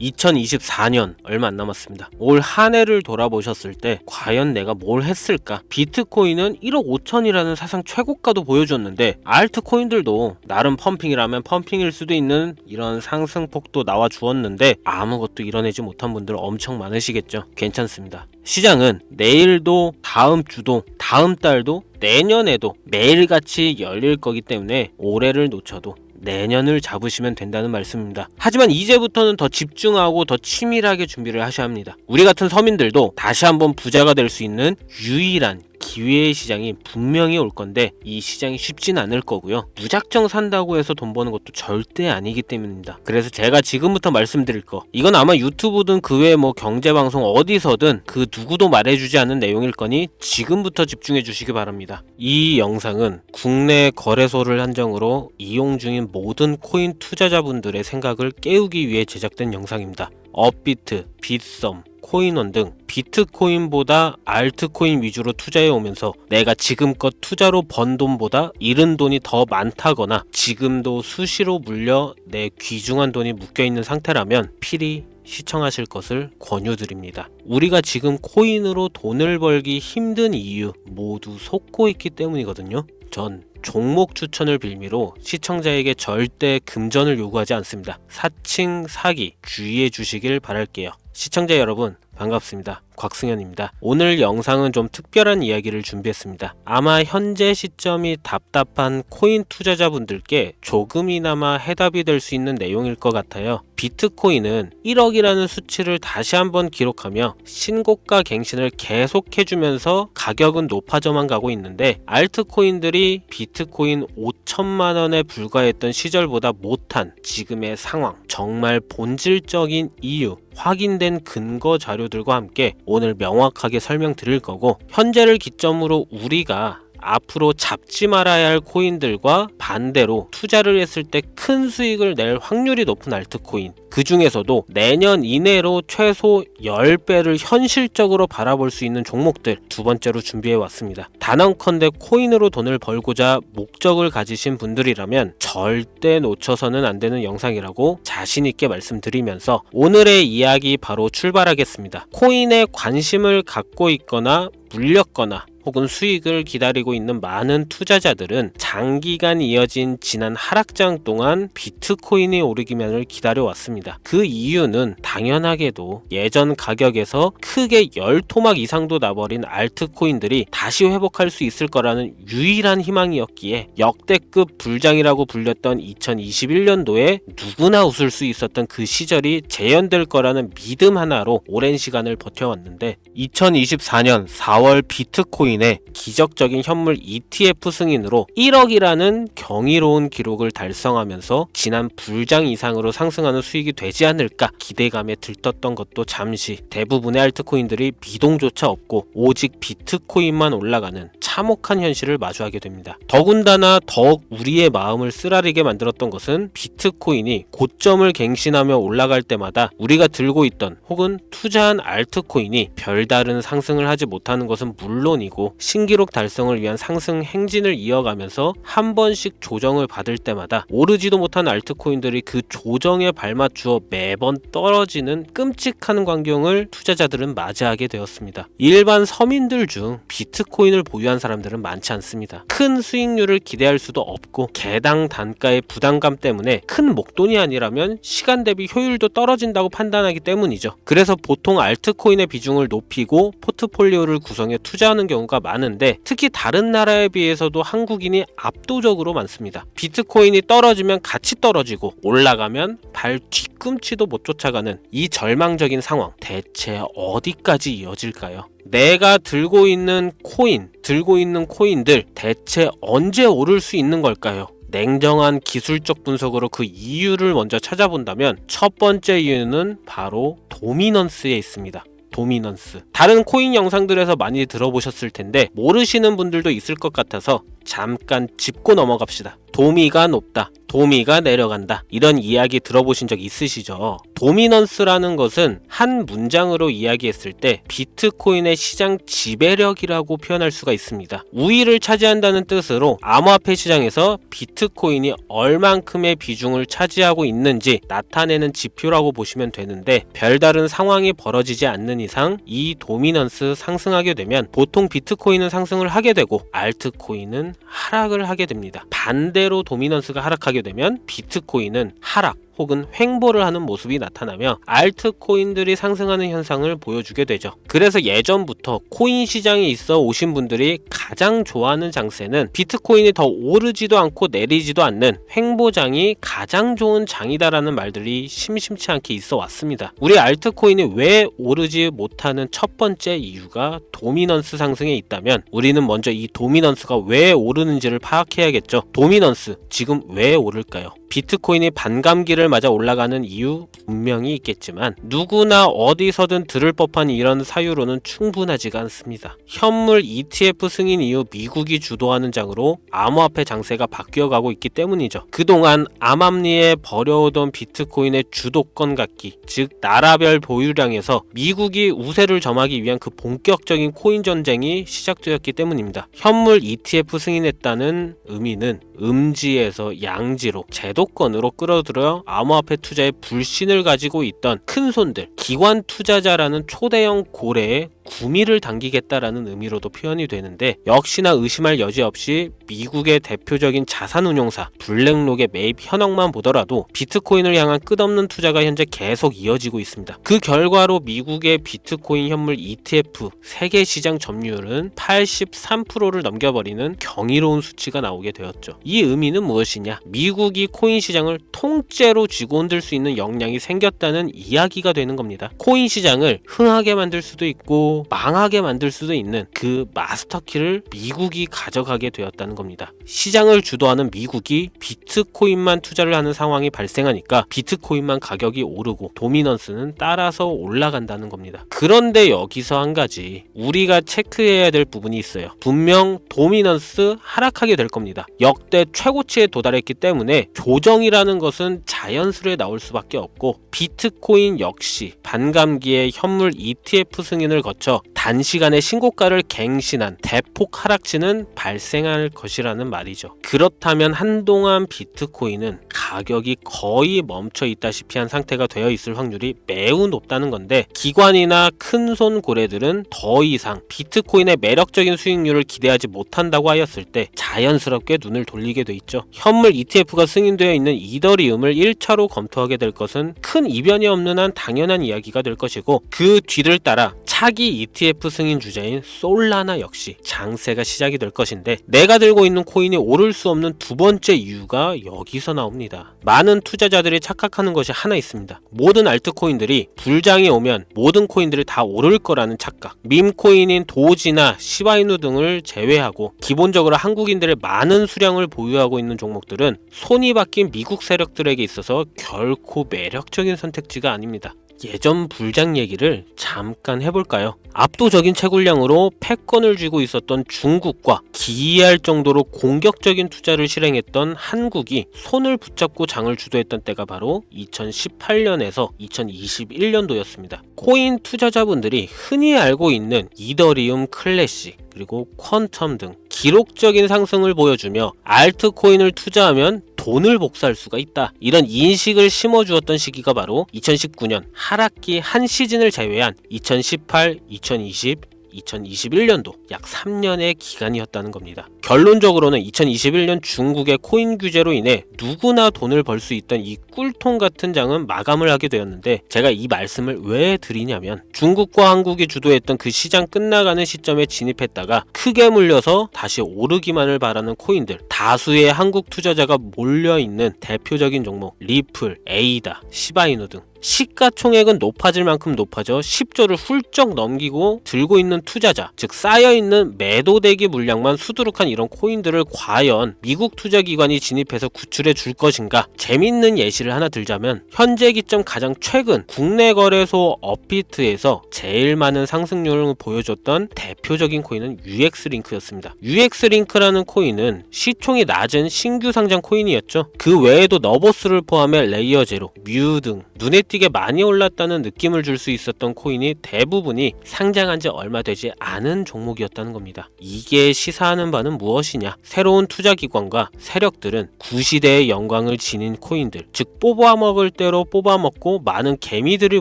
2024년 얼마 안 남았습니다. 올 한 해를 돌아보셨을 때 과연 내가 뭘 했을까? 비트코인은 1억 5천이라는 사상 최고가도 보여줬는데 알트코인들도 나름 펌핑이라면 펌핑일 수도 있는 이런 상승폭도 나와 주었는데 아무것도 이뤄내지 못한 분들 엄청 많으시겠죠. 괜찮습니다. 시장은 내일도 다음 주도 다음 달도 내년에도 매일같이 열릴 거기 때문에 올해를 놓쳐도 내년을 잡으시면 된다는 말씀입니다. 하지만 이제부터는 더 집중하고 더 치밀하게 준비를 하셔야 합니다. 우리 같은 서민들도 다시 한번 부자가 될 수 있는 유일한 기회의 시장이 분명히 올 건데 이 시장이 쉽진 않을 거고요. 무작정 산다고 해서 돈 버는 것도 절대 아니기 때문입니다. 그래서 제가 지금부터 말씀드릴 거, 이건 아마 유튜브든 그 외에 경제방송 어디서든 그 누구도 말해주지 않은 내용일 거니 지금부터 집중해 주시기 바랍니다. 이 영상은 국내 거래소를 한정으로 이용 중인 모든 코인 투자자분들의 생각을 깨우기 위해 제작된 영상입니다. 업비트, 빗썸, 코인원 등 비트코인보다 알트코인 위주로 투자해 오면서 내가 지금껏 투자로 번 돈보다 잃은 돈이 더 많다거나 지금도 수시로 물려 내 귀중한 돈이 묶여있는 상태라면 필히 시청하실 것을 권유드립니다. 우리가 지금 코인으로 돈을 벌기 힘든 이유 모두 속고 있기 때문이거든요. 전 종목 추천을 빌미로 시청자에게 절대 금전을 요구하지 않습니다. 사칭, 사기 주의해 주시길 바랄게요. 시청자 여러분 반갑습니다. 곽승현입니다. 오늘 영상은 좀 특별한 이야기를 준비했습니다. 아마 현재 시점이 답답한 코인 투자자분들께 조금이나마 해답이 될 수 있는 내용일 것 같아요. 비트코인은 1억이라는 수치를 다시 한번 기록하며 신고가 갱신을 계속해주면서 가격은 높아져만 가고 있는데 알트코인들이 비트코인 5천만 원에 불과했던 시절보다 못한 지금의 상황, 정말 본질적인 이유, 확인된 근거 자료들과 함께 오늘 명확하게 설명드릴 거고, 현재를 기점으로 우리가 앞으로 잡지 말아야 할 코인들과 반대로 투자를 했을 때 큰 수익을 낼 확률이 높은 알트코인, 그 중에서도 내년 이내로 최소 10배를 현실적으로 바라볼 수 있는 종목들 두 번째로 준비해 왔습니다. 단언컨대 코인으로 돈을 벌고자 목적을 가지신 분들이라면 절대 놓쳐서는 안 되는 영상이라고 자신 있게 말씀드리면서 오늘의 이야기 바로 출발하겠습니다. 코인에 관심을 갖고 있거나 물렸거나 혹은 수익을 기다리고 있는 많은 투자자들은 장기간 이어진 지난 하락장 동안 비트코인이 오르기만을 기다려왔습니다. 그 이유는 당연하게도 예전 가격에서 크게 10토막 이상도 나버린 알트코인들이 다시 회복할 수 있을 거라는 유일한 희망이었기에 역대급 불장이라고 불렸던 2021년도에 누구나 웃을 수 있었던 그 시절이 재현될 거라는 믿음 하나로 오랜 시간을 버텨왔는데 2024년 4월 비트코인의 기적적인 현물 ETF 승인으로 1억이라는 경이로운 기록을 달성하면서 지난 불장 이상으로 상승하는 수익이 되지 않을까 기대감에 들떴던 것도 잠시 대부분의 알트코인들이 미동조차 없고 오직 비트코인만 올라가는 참혹한 현실을 마주하게 됩니다. 더군다나 더욱 우리의 마음을 쓰라리게 만들었던 것은 비트코인이 고점을 갱신하며 올라갈 때마다 우리가 들고 있던 혹은 투자한 알트코인이 별다른 상승을 하지 못하는 것은 물론이고 신기록 달성을 위한 상승 행진을 이어가면서 한 번씩 조정을 받을 때마다 오르지도 못한 알트코인들이 그 조정에 발맞추어 매번 떨어지는 끔찍한 광경을 투자자들은 맞이하게 되었습니다. 일반 서민들 중 비트코인을 보유한 사람들은 많지 않습니다. 큰 수익률을 기대할 수도 없고 개당 단가의 부담감 때문에 큰 목돈이 아니라면 시간 대비 효율도 떨어진다고 판단하기 때문이죠. 그래서 보통 알트코인의 비중을 높이고 포트폴리오를 구성해 투자하는 경우가 많은데 특히 다른 나라에 비해서도 한국인이 압도적으로 많습니다. 비트코인이 떨어지면 같이 떨어지고 올라가면 발 뒤꿈치도 못 쫓아가는 이 절망적인 상황, 대체 어디까지 이어질까요? 내가 들고 있는 코인들 대체 언제 오를 수 있는 걸까요? 냉정한 기술적 분석으로 그 이유를 먼저 찾아본다면 첫 번째 이유는 바로 도미넌스에 있습니다. 도미넌스. 다른 코인 영상들에서 많이 들어보셨을 텐데 모르시는 분들도 있을 것 같아서 잠깐 짚고 넘어갑시다. 도미가 높다, 도미가 내려간다. 이런 이야기 들어보신 적 있으시죠? 도미넌스라는 것은 한 문장으로 이야기했을 때 비트코인의 시장 지배력이라고 표현할 수가 있습니다. 우위를 차지한다는 뜻으로 암호화폐 시장에서 비트코인이 얼만큼의 비중을 차지하고 있는지 나타내는 지표라고 보시면 되는데, 별다른 상황이 벌어지지 않는 이상 이 도미넌스 상승하게 되면 보통 비트코인은 상승을 하게 되고 알트코인은 하락을 하게 됩니다. 반대로 도미넌스가 하락하게 되면 비트코인은 하락 혹은 횡보를 하는 모습이 나타나며 알트코인들이 상승하는 현상을 보여주게 되죠. 그래서 예전부터 코인 시장에 있어 오신 분들이 가장 좋아하는 장세는 비트코인이 더 오르지도 않고 내리지도 않는 횡보장이 가장 좋은 장이다라는 말들이 심심치 않게 있어 왔습니다. 우리 알트코인이 왜 오르지 못하는 첫 번째 이유가 도미넌스 상승에 있다면 우리는 먼저 이 도미넌스가 왜 오르는지를 파악해야겠죠. 도미넌스, 지금 왜 오를까요? 비트코인이 반감기를 맞아 올라가는 이유 분명히 있겠지만 누구나 어디서든 들을 법한 이런 사유로는 충분하지가 않습니다. 현물 ETF 승인 이후 미국이 주도하는 장으로 암호화폐 장세가 바뀌어가고 있기 때문이죠. 그동안 암암리에 버려오던 비트코인의 주도권 갖기, 즉 나라별 보유량에서 미국이 우세를 점하기 위한 그 본격적인 코인 전쟁이 시작되었기 때문입니다. 현물 ETF 승인했다는 의미는 음지에서 양지로 제도권으로 끌어들여 암호화폐 투자에 불신을 가지고 있던 큰손들, 기관 투자자라는 초대형 고래에 구미를 당기겠다라는 의미로도 표현이 되는데, 역시나 의심할 여지 없이 미국의 대표적인 자산운용사 블랙록의 매입 현황만 보더라도 비트코인을 향한 끝없는 투자가 현재 계속 이어지고 있습니다. 그 결과로 미국의 비트코인 현물 ETF 세계 시장 점유율은 83%를 넘겨버리는 경이로운 수치가 나오게 되었죠. 이 의미는 무엇이냐? 미국이 코인 시장을 통째로 쥐고 흔들 수 있는 역량이 생겼다는 이야기가 되는 겁니다. 코인 시장을 흥하게 만들 수도 있고 망하게 만들 수도 있는 그 마스터키를 미국이 가져가게 되었다는 겁니다. 시장을 주도하는 미국이 비트코인만 투자를 하는 상황이 발생하니까 비트코인만 가격이 오르고 도미넌스는 따라서 올라간다는 겁니다. 그런데 여기서 한 가지 우리가 체크해야 될 부분이 있어요. 분명 도미넌스 하락하게 될 겁니다. 역대 최고치에 도달했기 때문에 조정이라는 것은 자연스레 나올 수밖에 없고, 비트코인 역시 반감기에 현물 ETF 승인을 거쳐 단시간에 신고가를 갱신한 대폭 하락치는 발생할 것이라는 말이죠. 그렇다면 한동안 비트코인은 가격이 거의 멈춰 있다시피 한 상태가 되어 있을 확률이 매우 높다는 건데, 기관이나 큰손 고래들은 더 이상 비트코인의 매력적인 수익률을 기대하지 못한다고 하였을 때 자연스럽게 눈을 돌리게 돼 있죠. 현물 ETF가 승인되어 있는 이더리움을 1차로 검토하게 될 것은 큰 이변이 없는 한 당연한 이야기가 될 것이고, 그 뒤를 따라 차기 ETF 승인 주자인 솔라나 역시 장세가 시작이 될 것인데, 내가 들고 있는 코인이 오를 수 없는 두 번째 이유가 여기서 나옵니다. 많은 투자자들이 착각하는 것이 하나 있습니다. 모든 알트코인들이 불장이 오면 모든 코인들이 다 오를 거라는 착각. 밈코인인 도지나 시바이누 등을 제외하고 기본적으로 한국인들의 많은 수량을 보유하고 있는 종목들은 손이 바뀐 미국 세력들에게 있어서 결코 매력적인 선택지가 아닙니다. 예전 불장 얘기를 잠깐 해볼까요? 압도적인 채굴량으로 패권을 쥐고 있었던 중국과 기이할 정도로 공격적인 투자를 실행했던 한국이 손을 붙잡고 장을 주도했던 때가 바로 2018년에서 2021년도였습니다. 코인 투자자분들이 흔히 알고 있는 이더리움 클래식 그리고 퀀텀 등 기록적인 상승을 보여주며 알트코인을 투자하면 돈을 복사할 수가 있다, 이런 인식을 심어주었던 시기가 바로 2019년 하락기 한 시즌을 제외한 2018, 2020, 2021년도 약 3년의 기간이었다는 겁니다. 결론적으로는 2021년 중국의 코인 규제로 인해 누구나 돈을 벌 수 있던 이 꿀통 같은 장은 마감을 하게 되었는데, 제가 이 말씀을 왜 드리냐면 중국과 한국이 주도했던 그 시장 끝나가는 시점에 진입했다가 크게 물려서 다시 오르기만을 바라는 코인들, 다수의 한국 투자자가 몰려있는 대표적인 종목 리플, 에이다, 시바이누 등 시가총액은 높아질 만큼 높아져 10조를 훌쩍 넘기고 들고 있는 투자자, 즉 쌓여있는 매도대기 물량만 수두룩한 이런 코인들을 과연 미국 투자기관이 진입해서 구출해 줄 것인가? 재밌는 예시를 하나 들자면 현재 기점 가장 최근 국내 거래소 업비트에서 제일 많은 상승률을 보여줬던 대표적인 코인은 UX링크였습니다. UX링크라는 코인은 시총이 낮은 신규 상장 코인이었죠. 그 외에도 너보스를 포함해 레이어 제로, 뮤 등 눈에 띄게 많이 올랐다는 느낌을 줄 수 있었던 코인이 대부분이 상장한 지 얼마 되지 않은 종목이었다는 겁니다. 이게 시사하는 바는 무엇이냐? 새로운 투자기관과 세력들은 구시대의 영광을 지닌 코인들, 즉 뽑아먹을 대로 뽑아먹고 많은 개미들이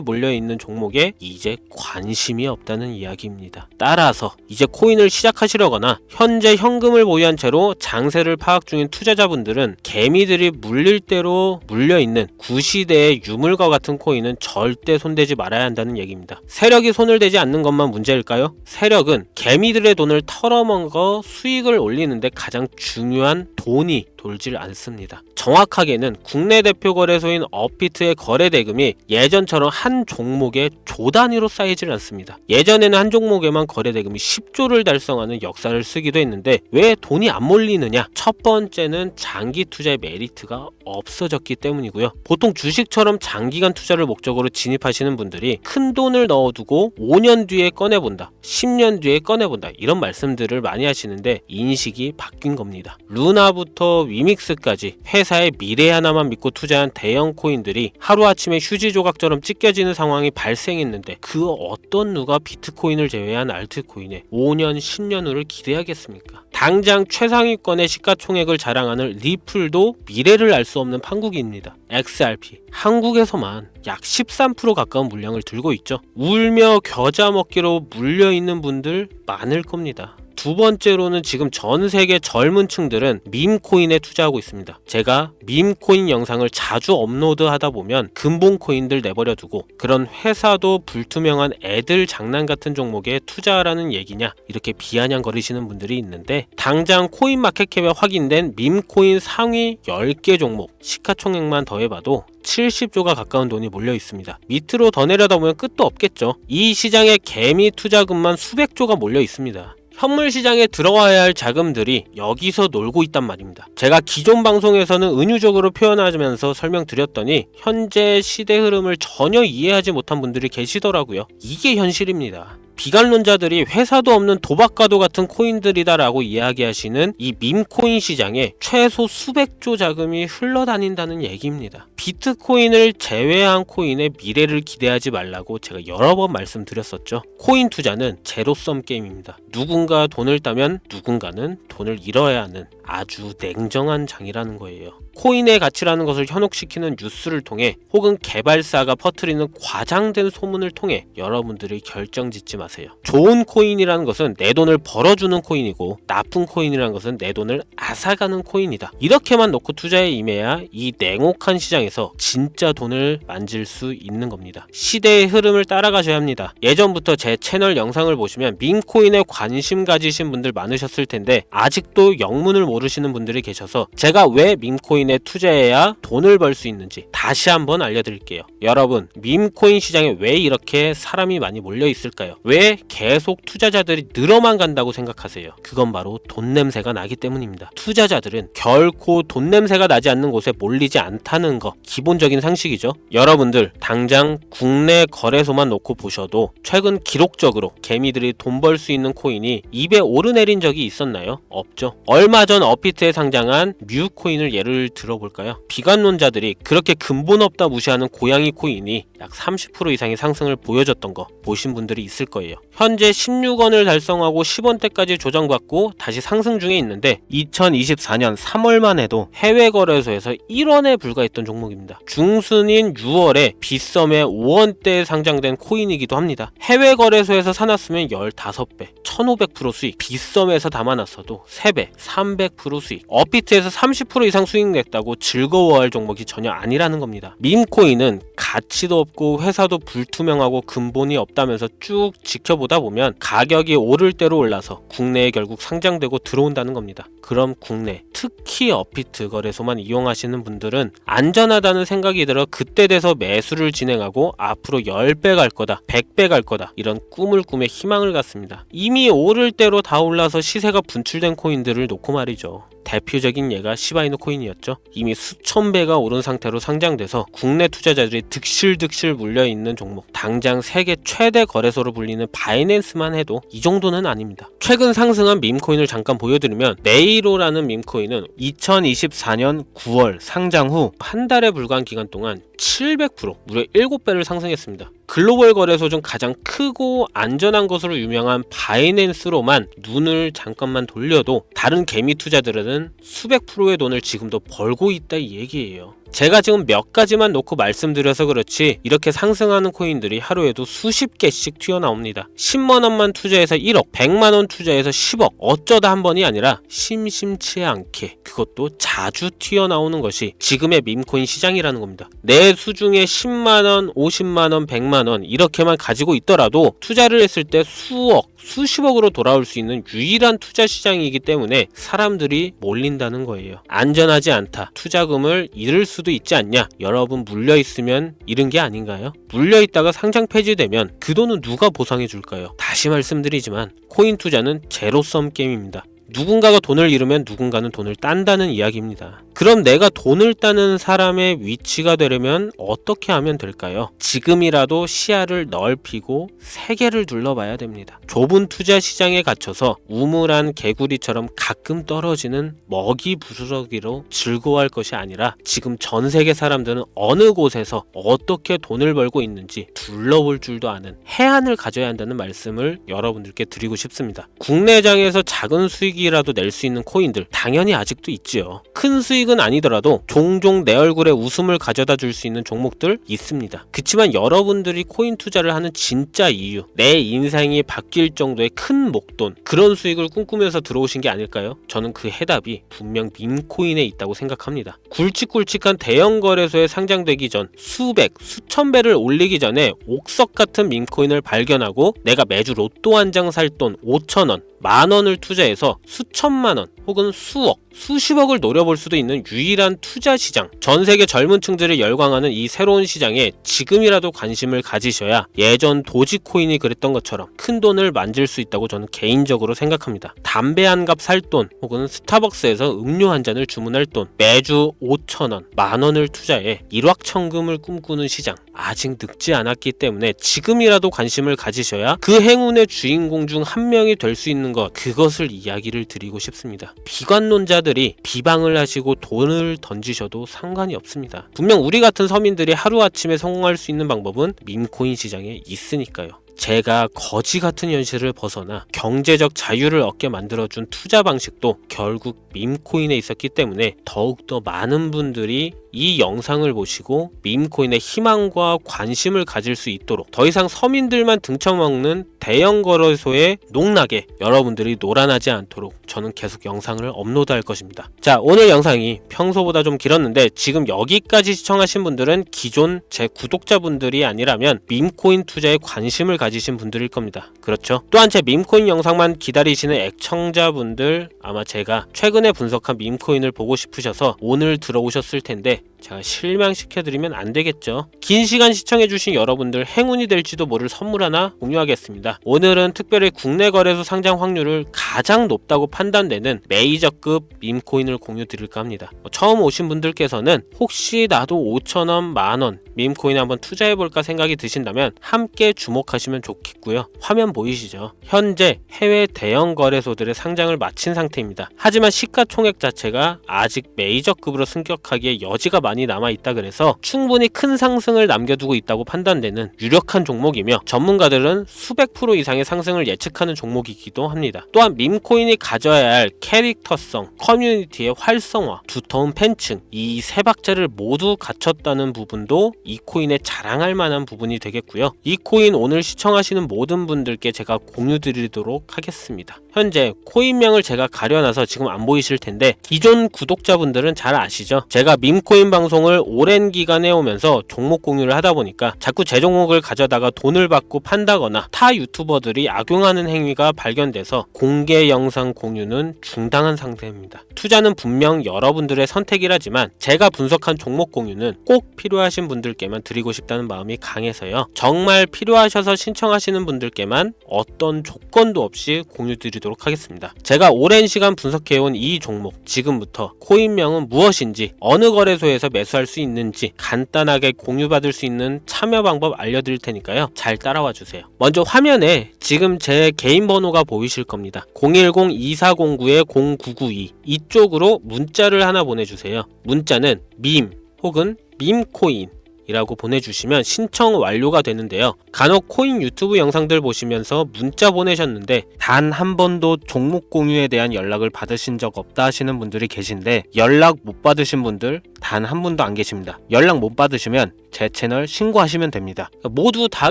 몰려있는 종목에 이제 관심이 없다는 이야기입니다. 따라서 이제 코인을 시작하시려거나 현재 현금을 보유한 채로 장세를 파악 중인 투자자분들은 개미들이 물릴 대로 물려있는 구시대의 유물과 같은 코인은 절대 손대지 말아야 한다는 얘기입니다. 세력이 손을 대지 않는 것만 문제일까요? 세력은 개미들의 돈을 털어먹어 수익을 올리는데 가장 중요한 돈이 돌질 않습니다. 정확하게는 국내 대표 거래소인 업비트의 거래 대금이 예전처럼 한 종목에 조 단위로 쌓이질 않습니다. 예전에는 한 종목에만 거래 대금이 10조를 달성하는 역사를 쓰기도 했는데 왜 돈이 안 몰리느냐? 첫 번째는 장기 투자의 메리트가 없어졌기 때문이고요. 보통 주식처럼 장기간 투자를 목적으로 진입하시는 분들이 큰 돈을 넣어두고 5년 뒤에 꺼내본다, 10년 뒤에 꺼내본다 이런 말씀들을 많이 하시는데 인식이 바뀐 겁니다. 루나부터 위믹스까지 회사의 미래 하나만 믿고 투자한 대형 코인들이 하루아침에 휴지 조각처럼 찢겨지는 상황이 발생했는데 그 어떤 누가 비트코인을 제외한 알트코인에 5년, 10년 후를 기대하겠습니까? 당장 최상위권의 시가총액을 자랑하는 리플도 미래를 알 수 없는 판국입니다. XRP 한국에서만 약 13% 가까운 물량을 들고 있죠. 울며 겨자 먹기로 물려있는 분들 많을 겁니다. 두 번째로는 지금 전 세계 젊은 층들은 밈코인에 투자하고 있습니다. 제가 밈코인 영상을 자주 업로드하다 보면 근본코인들 내버려두고 그런 회사도 불투명한 애들 장난 같은 종목에 투자하라는 얘기냐 이렇게 비아냥거리시는 분들이 있는데 당장 코인마켓캡에 확인된 밈코인 상위 10개 종목 시가총액만 더해봐도 70조가 가까운 돈이 몰려 있습니다. 밑으로 더 내려다보면 끝도 없겠죠. 이 시장에 개미 투자금만 수백조가 몰려 있습니다. 현물 시장에 들어와야 할 자금들이 여기서 놀고 있단 말입니다. 제가 기존 방송에서는 은유적으로 표현하면서 설명드렸더니 현재 시대 흐름을 전혀 이해하지 못한 분들이 계시더라고요. 이게 현실입니다. 비관론자들이 회사도 없는 도박과도 같은 코인들이다라고 이야기하시는 이 밈코인 시장에 최소 수백조 자금이 흘러다닌다는 얘기입니다. 비트코인을 제외한 코인의 미래를 기대하지 말라고 제가 여러 번 말씀드렸었죠. 코인 투자는 제로섬 게임입니다. 누군가 돈을 따면 누군가는 돈을 잃어야 하는 아주 냉정한 장이라는 거예요. 코인의 가치라는 것을 현혹시키는 뉴스를 통해 혹은 개발사가 퍼뜨리는 과장된 소문을 통해 여러분들이 결정짓지 마세요. 좋은 코인이라는 것은 내 돈을 벌어주는 코인이고 나쁜 코인이라는 것은 내 돈을 앗아가는 코인이다. 이렇게만 놓고 투자에 임해야 이 냉혹한 시장에서 진짜 돈을 만질 수 있는 겁니다. 시대의 흐름을 따라가셔야 합니다. 예전부터 제 채널 영상을 보시면 밈코인에 관심 가지신 분들 많으셨을 텐데 아직도 영문을 모르시는 분들이 계셔서 제가 왜 밈코인에 투자해야 돈을 벌 수 있는지 다시 한번 알려드릴게요. 여러분, 밈코인 시장에 왜 이렇게 사람이 많이 몰려 있을까요? 왜 계속 투자자들이 늘어만 간다고 생각하세요? 그건 바로 돈 냄새가 나기 때문입니다. 투자자들은 결코 돈 냄새가 나지 않는 곳에 몰리지 않다는 거 기본적인 상식이죠. 여러분들 당장 국내 거래소만 놓고 보셔도 최근 기록적으로 개미들이 돈 벌 수 있는 코인이 입에 오르내린 적이 있었나요? 없죠. 얼마 전 업비트에 상장한 뮤 코인을 예를 들어볼까요? 비관론자들이 그렇게 근본 없다 무시하는 고양이 코인이 약 30% 이상의 상승을 보여줬던 거 보신 분들이 있을 거예요. 현재 16원을 달성하고 10원대까지 조정받고 다시 상승 중에 있는데 2024년 3월만 해도 해외 거래소에서 1원에 불과했던 종목입니다. 중순인 6월에 빗썸에 5원대에 상장된 코인이기도 합니다. 해외 거래소에서 사놨으면 15배, 1500% 수익, 빗썸에서 담아놨어도 3배, 300% 수익, 업비트에서 30% 이상 수익 냈다고 즐거워할 종목이 전혀 아니라는 겁니다. 밈코인은 가치도 없고 회사도 불투명하고 근본이 없다면서 쭉 지켜보다 보면 가격이 오를 대로 올라서 국내에 결국 상장되고 들어온다는 겁니다. 그럼 국내, 특히 업비트 거래소만 이용하시는 분들은 안전하다는 생각이 들어 그때 돼서 매수를 진행하고 앞으로 10배 갈 거다, 100배 갈 거다, 이런 꿈을 꾸며 희망을 갖습니다. 이미 오를 대로 다 올라서 시세가 분출된 코인들을 놓고 말이죠. 대표적인 예가 시바이누 코인이었죠. 이미 수천 배가 오른 상태로 상장돼서 국내 투자자들이 득실득실 물려있는 종목, 당장 세계 최대 거래소로 불리는 바이낸스만 해도 이 정도는 아닙니다. 최근 상승한 밈코인을 잠깐 보여드리면 네이로라는 밈코인은 2024년 9월 상장 후 한 달에 불과한 기간 동안 700%, 무려 7배를 상승했습니다. 글로벌 거래소 중 가장 크고 안전한 것으로 유명한 바이낸스로만 눈을 잠깐만 돌려도 다른 개미 투자들은 수백 프로의 돈을 지금도 벌고 있다 이 얘기예요. 제가 지금 몇 가지만 놓고 말씀드려서 그렇지 이렇게 상승하는 코인들이 하루에도 수십 개씩 튀어나옵니다. 10만원만 투자해서 1억, 100만원 투자해서 10억, 어쩌다 한 번이 아니라 심심치 않게, 그것도 자주 튀어나오는 것이 지금의 밈코인 시장이라는 겁니다. 내 수중에 10만원, 50만원, 100만원 이렇게만 가지고 있더라도 투자를 했을 때 수억, 수십억으로 돌아올 수 있는 유일한 투자 시장이기 때문에 사람들이 몰린다는 거예요. 안전하지 않다, 투자금을 잃을 수도 있지 않냐, 여러분 물려있으면 잃은 게 아닌가요? 물려있다가 상장 폐지되면 그 돈은 누가 보상해 줄까요? 다시 말씀드리지만 코인 투자는 제로섬 게임입니다. 누군가가 돈을 잃으면 누군가는 돈을 딴다는 이야기입니다. 그럼 내가 돈을 따는 사람의 위치가 되려면 어떻게 하면 될까요? 지금이라도 시야를 넓히고 세계를 둘러봐야 됩니다. 좁은 투자 시장에 갇혀서 우물안 개구리처럼 가끔 떨어지는 먹이 부스러기로 즐거워할 것이 아니라 지금 전 세계 사람들은 어느 곳에서 어떻게 돈을 벌고 있는지 둘러볼 줄도 아는 해안을 가져야 한다는 말씀을 여러분들께 드리고 싶습니다. 국내장에서 작은 수익이라도 낼 수 있는 코인들 당연히 아직도 있지요. 큰 수익은 아니더라도 종종 내 얼굴에 웃음을 가져다 줄 수 있는 종목들 있습니다. 그치만 여러분들이 코인 투자를 하는 진짜 이유, 내 인생이 바뀔 정도의 큰 목돈, 그런 수익을 꿈꾸면서 들어오신 게 아닐까요? 저는 그 해답이 분명 밈코인에 있다고 생각합니다. 굵직굵직한 대형 거래소에 상장되기 전 수백, 수천 배를 올리기 전에 옥석 같은 밈코인을 발견하고 내가 매주 로또 한 장 살 돈 5,000원, 만원을 투자해서 수천만원 혹은 수억, 수십억을 노려볼 수도 있는 유일한 투자 시장, 전 세계 젊은 층들을 열광하는 이 새로운 시장에 지금이라도 관심을 가지셔야 예전 도지코인이 그랬던 것처럼 큰 돈을 만질 수 있다고 저는 개인적으로 생각합니다. 담배 한 갑 살 돈 혹은 스타벅스에서 음료 한 잔을 주문할 돈, 매주 5,000원, 만원을 투자해 일확천금을 꿈꾸는 시장, 아직 늙지 않았기 때문에 지금이라도 관심을 가지셔야 그 행운의 주인공 중 한 명이 될 수 있는 것, 그것을 이야기를 드리고 싶습니다. 비관론자들이 비방을 하시고 돈을 던지셔도 상관이 없습니다. 분명 우리 같은 서민들이 하루아침에 성공할 수 있는 방법은 밈코인 시장에 있으니까요. 제가 거지 같은 현실을 벗어나 경제적 자유를 얻게 만들어준 투자 방식도 결국 밈코인에 있었기 때문에 더욱더 많은 분들이 이 영상을 보시고 밈코인의 희망과 관심을 가질 수 있도록 더 이상 서민들만 등쳐먹는 대형 거래소에 농락에 여러분들이 놀아나지 않도록 저는 계속 영상을 업로드할 것입니다. 자, 오늘 영상이 평소보다 좀 길었는데 지금 여기까지 시청하신 분들은 기존 제 구독자분들이 아니라면 밈코인 투자에 관심을 가지신 분들일 겁니다. 그렇죠? 또한 제 밈코인 영상만 기다리시는 애청자분들, 아마 제가 최근에 분석한 밈코인을 보고 싶으셔서 오늘 들어오셨을 텐데 제가 실망시켜드리면 안 되겠죠. 긴 시간 시청해주신 여러분들 행운이 될지도 모를 선물 하나 공유하겠습니다. 오늘은 특별히 국내 거래소 상장 확률을 가장 높다고 판단되는 메이저급 밈코인을 공유 드릴까 합니다. 처음 오신 분들께서는 혹시 나도 5,000원, 만원 밈코인 한번 투자해볼까 생각이 드신다면 함께 주목하시면 좋겠고요. 화면 보이시죠? 현재 해외 대형 거래소들의 상장을 마친 상태입니다. 하지만 시가총액 자체가 아직 메이저급으로 승격하기에 여지가 많이 많이 남아있다 그래서 충분히 큰 상승을 남겨두고 있다고 판단되는 유력한 종목이며 전문가들은 수백 프로 이상의 상승을 예측하는 종목이기도 합니다. 또한 밈코인이 가져야 할 캐릭터성, 커뮤니티의 활성화, 두터운 팬층, 이 세 박자를 모두 갖췄다는 부분도 이 코인에 자랑할 만한 부분이 되겠고요. 이 코인 오늘 시청하시는 모든 분들께 제가 공유 드리도록 하겠습니다. 현재 코인명을 제가 가려놔서 지금 안 보이실 텐데 기존 구독자분들은 잘 아시죠? 제가 밈코인 방송을 오랜 기간 해오면서 종목 공유를 하다 보니까 자꾸 제 종목을 가져다가 돈을 받고 판다거나 타 유튜버들이 악용하는 행위가 발견돼서 공개 영상 공유는 중단한 상태입니다. 투자는 분명 여러분들의 선택이라지만 제가 분석한 종목 공유는 꼭 필요하신 분들께만 드리고 싶다는 마음이 강해서요. 정말 필요하셔서 신청하시는 분들께만 어떤 조건도 없이 공유 드리도록 하겠습니다. 제가 오랜 시간 분석해온 이 종목, 지금부터 코인명은 무엇인지, 어느 거래소에서 매수할 수 있는지 간단하게 공유받을 수 있는 참여 방법 알려드릴 테니까요. 잘 따라와 주세요. 먼저 화면에 지금 제 개인 번호가 보이실 겁니다. 010-2409-0992 이쪽으로 문자를 하나 보내주세요. 문자는 밈 혹은 밈코인 이라고 보내주시면 신청 완료가 되는데요. 간혹 코인 유튜브 영상들 보시면서 문자 보내셨는데 단 한 번도 종목 공유에 대한 연락을 받으신 적 없다 하시는 분들이 계신데 연락 못 받으신 분들 단 한 분도 안 계십니다. 연락 못 받으시면 제 채널 신고하시면 됩니다. 모두 다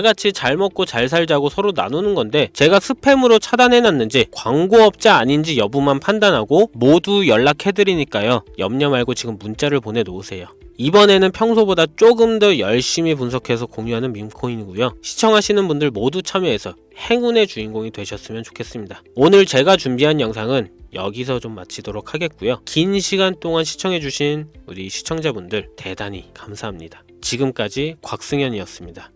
같이 잘 먹고 잘 살자고 서로 나누는 건데 제가 스팸으로 차단해놨는지 광고업자 아닌지 여부만 판단하고 모두 연락해드리니까요. 염려 말고 지금 문자를 보내놓으세요. 이번에는 평소보다 조금 더 열심히 분석해서 공유하는 밈코인이고요. 시청하시는 분들 모두 참여해서 행운의 주인공이 되셨으면 좋겠습니다. 오늘 제가 준비한 영상은 여기서 좀 마치도록 하겠고요. 긴 시간 동안 시청해주신 우리 시청자분들 대단히 감사합니다. 지금까지 곽승현이었습니다.